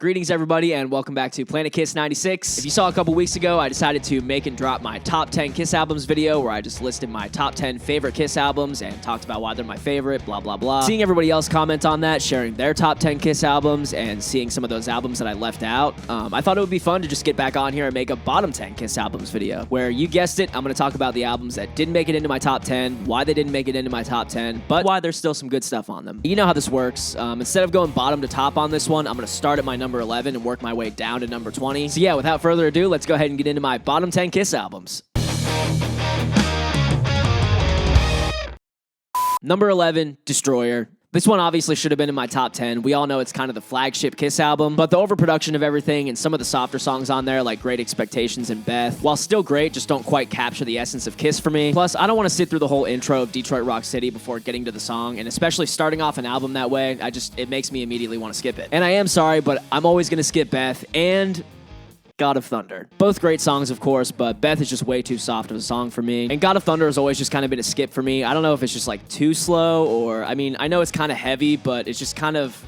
Greetings, everybody, and welcome back to Planet Kiss 96. If you saw a couple weeks ago, I decided to make and drop my top 10 Kiss albums video where I just listed my top 10 favorite Kiss albums and talked about why they're my favorite, blah, blah, blah. Seeing everybody else comment on that, sharing their top 10 Kiss albums, and seeing some of those albums that I left out, I thought it would be fun to just get back on here and make a bottom 10 Kiss albums video, where you guessed it, I'm going to talk about the albums that didn't make it into my top 10, why they didn't make it into my top 10, but why there's still some good stuff on them. You know how this works. Instead of going bottom to top on this one, I'm going to start at my number 11 and work my way down to number 20. So yeah, without further ado, let's go ahead and get into my bottom 10 Kiss albums. Number 11, Destroyer. This one obviously should have been in my top 10. We all know it's kind of the flagship Kiss album, but the overproduction of everything and some of the softer songs on there, like Great Expectations and Beth, while still great, just don't quite capture the essence of Kiss for me. Plus, I don't want to sit through the whole intro of Detroit Rock City before getting to the song, and especially starting off an album that way, it makes me immediately want to skip it. And I am sorry, but I'm always going to skip Beth and God of Thunder. Both great songs, of course, but Beth is just way too soft of a song for me. And God of Thunder has always just kind of been a skip for me. I don't know if it's just like too slow or, I mean, I know it's kind of heavy, but it's just kind of,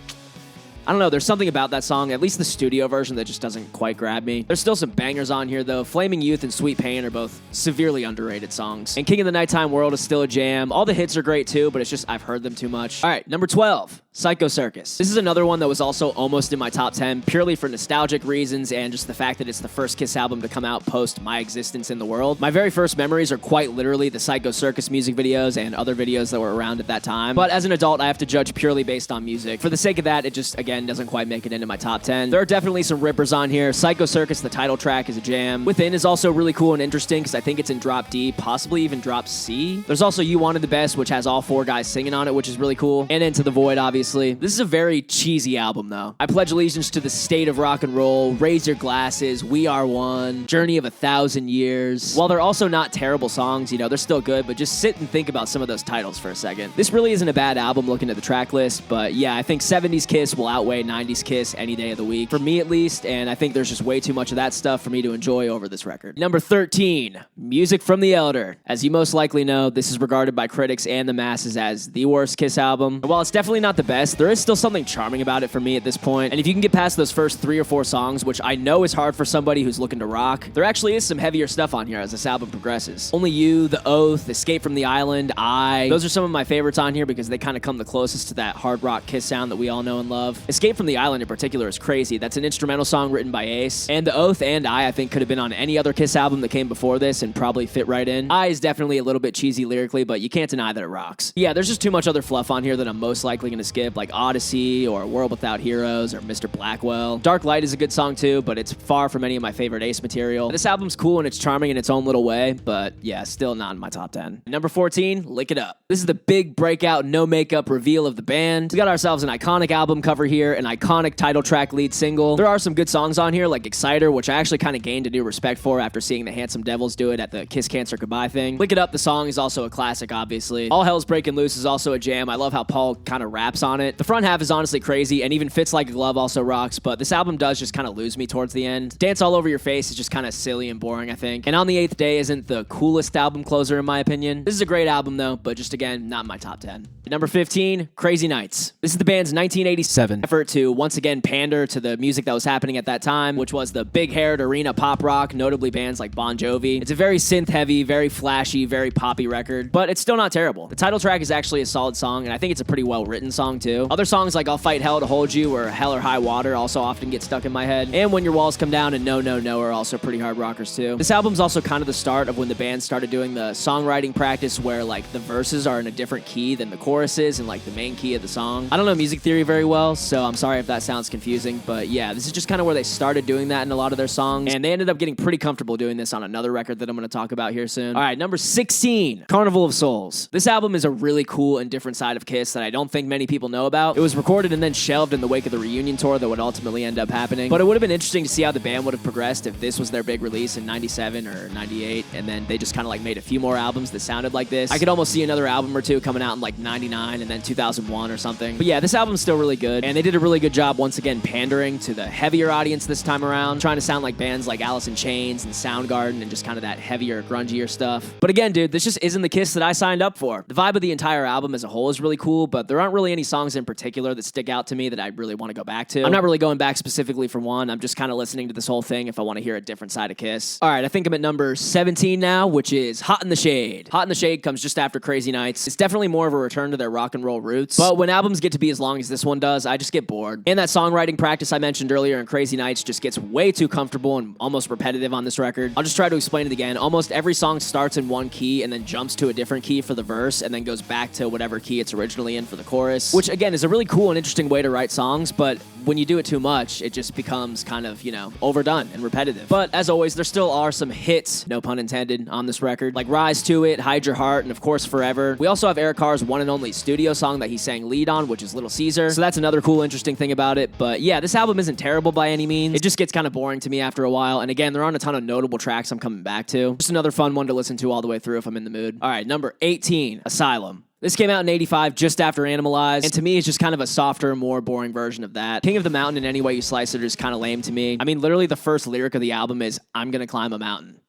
I don't know, there's something about that song, at least the studio version, that just doesn't quite grab me. There's still some bangers on here, though. Flaming Youth and Sweet Pain are both severely underrated songs. And King of the Nighttime World is still a jam. All the hits are great, too, but it's just I've heard them too much. All right, number 12. Psycho Circus. This is another one that was also almost in my top 10, purely for nostalgic reasons and just the fact that it's the first Kiss album to come out post my existence in the world. My very first memories are quite literally the Psycho Circus music videos and other videos that were around at that time. But as an adult, I have to judge purely based on music. For the sake of that, it just, again, doesn't quite make it into my top 10. There are definitely some rippers on here. Psycho Circus, the title track, is a jam. Within is also really cool and interesting because I think it's in drop D, possibly even drop C. There's also You Wanted the Best, which has all four guys singing on it, which is really cool. And Into the Void, obviously. This is a very cheesy album, though. I pledge allegiance to the state of rock and roll, Raise Your Glasses, We Are One, Journey of 1,000 Years. While they're also not terrible songs, you know, they're still good, but just sit and think about some of those titles for a second. This really isn't a bad album looking at the track list, but yeah, I think 70s Kiss will outweigh 90s Kiss any day of the week, for me at least, and I think there's just way too much of that stuff for me to enjoy over this record. Number 13, Music from the Elder. As you most likely know, this is regarded by critics and the masses as the worst Kiss album. And while it's definitely not the best, there is still something charming about it for me at this point. And if you can get past those first 3 or 4 songs, which I know is hard for somebody who's looking to rock, there actually is some heavier stuff on here as this album progresses. Only You, The Oath, Escape from the Island, those are some of my favorites on here because they kind of come the closest to that hard rock Kiss sound that we all know and love. Escape from the Island in particular is crazy. That's an instrumental song written by Ace. And The Oath and I think could have been on any other Kiss album that came before this and probably fit right in. Is definitely a little bit cheesy lyrically, but you can't deny that it rocks. Yeah, there's just too much other fluff on here that I'm most likely going to skip, like Odyssey or World Without Heroes or Mr. Blackwell. Dark Light is a good song too, but it's far from any of my favorite Ace material. This album's cool and it's charming in its own little way, but yeah, still not in my top 10. Number 14, Lick It Up. This is the big breakout, no makeup reveal of the band. We got ourselves an iconic album cover here, an iconic title track lead single. There are some good songs on here like Exciter, which I actually kind of gained a new respect for after seeing the Handsome Devils do it at the Kiss Cancer Goodbye thing. Lick It Up, the song, is also a classic, obviously. All Hell's Breaking Loose is also a jam. I love how Paul kind of raps on it. The front half is honestly crazy, and even Fits Like a Glove also rocks, but this album does just kind of lose me towards the end. Dance All Over Your Face is just kind of silly and boring, I think. And On the Eighth Day isn't the coolest album closer, in my opinion. This is a great album, though, but just again, not in my top 10. Number 15, Crazy Nights. This is the band's 1987 effort to once again pander to the music that was happening at that time, which was the big-haired arena pop rock, notably bands like Bon Jovi. It's a very synth-heavy, very flashy, very poppy record, but it's still not terrible. The title track is actually a solid song, and I think it's a pretty well-written song, too. Other songs like I'll Fight Hell to Hold You or Hell or High Water also often get stuck in my head, and When Your Walls Come Down and No No No are also pretty hard rockers, too. This album's also kind of the start of when the band started doing the songwriting practice where, like, the verses are in a different key than the choruses and, like, the main key of the song. I don't know music theory very well, so I'm sorry if that sounds confusing, but yeah, this is just kind of where they started doing that in a lot of their songs, and they ended up getting pretty comfortable doing this on another record that I'm going to talk about here soon. All right, number 16, Carnival of Souls. This album is a really cool and different side of Kiss that I don't think many people know about. It was recorded and then shelved in the wake of the reunion tour that would ultimately end up happening, but it would have been interesting to see how the band would have progressed if this was their big release in 97 or 98, and then they just kind of like made a few more albums that sounded like this. I could almost see another album or two coming out in like 99 and then 2001 or something. But yeah, this album's still really good, and they did did a really good job once again pandering to the heavier audience this time around, trying to sound like bands like Alice in Chains and Soundgarden and just kind of that heavier, grungier stuff. But again, dude, this just isn't the Kiss that I signed up for. The vibe of the entire album as a whole is really cool, but there aren't really any songs in particular that stick out to me that I really want to go back to. I'm not really going back specifically for one. I'm just kind of listening to this whole thing if I want to hear a different side of Kiss. All right, I think I'm at number 17 now, which is Hot in the Shade. Hot in the Shade comes just after Crazy Nights. It's definitely more of a return to their rock and roll roots, but when albums get to be as long as this one does, I just get bored. And that songwriting practice I mentioned earlier in Crazy Nights just gets way too comfortable and almost repetitive on this record. I'll just try to explain it again. Almost every song starts in one key and then jumps to a different key for the verse and then goes back to whatever key it's originally in for the chorus, which again is a really cool and interesting way to write songs, but when you do it too much, it just becomes kind of, overdone and repetitive. But as always, there still are some hits, no pun intended, on this record, like Rise to It, Hide Your Heart, and of course Forever. We also have Eric Carr's one and only studio song that he sang lead on, which is Little Caesar. So that's another cool, interesting thing about it. But yeah, this album isn't terrible by any means. It just gets kind of boring to me after a while. And again, there aren't a ton of notable tracks I'm coming back to. Just another fun one to listen to all the way through if I'm in the mood. All right, number 18, Asylum. This came out in 85, just after Animalize, and to me, it's just kind of a softer, more boring version of that. King of the Mountain, in any way you slice it, is kind of lame to me. I mean, literally the first lyric of the album is, I'm gonna climb a mountain.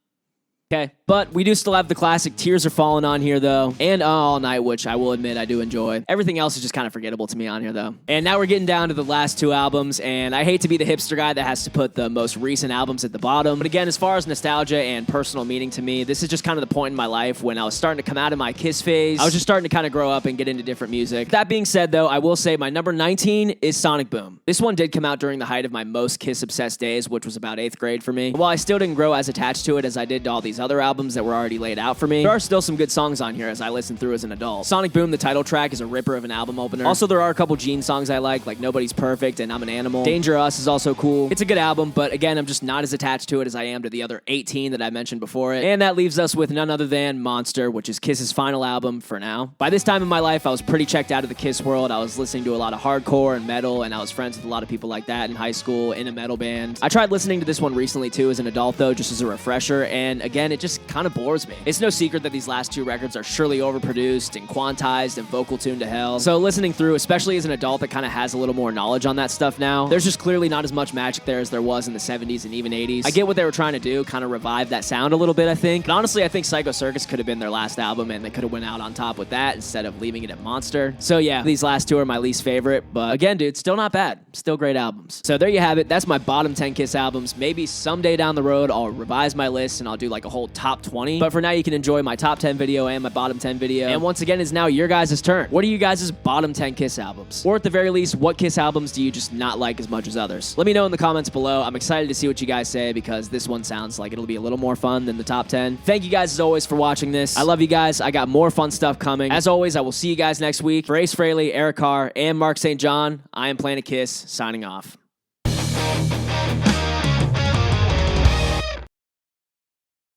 Okay, but we do still have the classic Tears Are Falling on here, though, and All Night, which I will admit I do enjoy. Everything else is just kind of forgettable to me on here, though. And now we're getting down to the last two albums, and I hate to be the hipster guy that has to put the most recent albums at the bottom, but again, as far as nostalgia and personal meaning to me, this is just kind of the point in my life when I was starting to come out of my Kiss phase. I was just starting to kind of grow up and get into different music. That being said, though, I will say my number 19 is Sonic Boom. This one did come out during the height of my most Kiss-obsessed days, which was about 8th grade for me. While I still didn't grow as attached to it as I did to all these other albums that were already laid out for me, there are still some good songs on here as I listen through as an adult. Sonic Boom, the title track, is a ripper of an album opener. Also, there are a couple Gene songs I like Nobody's Perfect and I'm an Animal. Danger Us is also cool. It's a good album, but again, I'm just not as attached to it as I am to the other 18 that I mentioned before it. And that leaves us with none other than Monster, which is Kiss's final album for now. By this time in my life, I was pretty checked out of the Kiss world. I was listening to a lot of hardcore and metal, and I was friends with a lot of people like that in high school in a metal band. I tried listening to this one recently too as an adult though, just as a refresher, and again, it just kind of bores me. It's no secret that these last two records are surely overproduced and quantized and vocal tuned to hell. So listening through, especially as an adult that kind of has a little more knowledge on that stuff now, there's just clearly not as much magic there as there was in the 70s and even 80s. I get what they were trying to do, kind of revive that sound a little bit, I think. But honestly, I think Psycho Circus could have been their last album and they could have went out on top with that instead of leaving it at Monster. So yeah, these last two are my least favorite, but again, dude, still not bad. Still great albums. So there you have it. That's my bottom 10 Kiss albums. Maybe someday down the road, I'll revise my list and I'll do like a whole top 20. But for now, you can enjoy my top 10 video and my bottom 10 video. And once again, it's now your guys' turn. What are you guys' bottom 10 Kiss albums? Or at the very least, what Kiss albums do you just not like as much as others? Let me know in the comments below. I'm excited to see what you guys say because this one sounds like it'll be a little more fun than the top 10. Thank you guys as always for watching this. I love you guys. I got more fun stuff coming. As always, I will see you guys next week. For Ace Frehley, Eric Carr, and Mark St. John, I am Planet Kiss, signing off.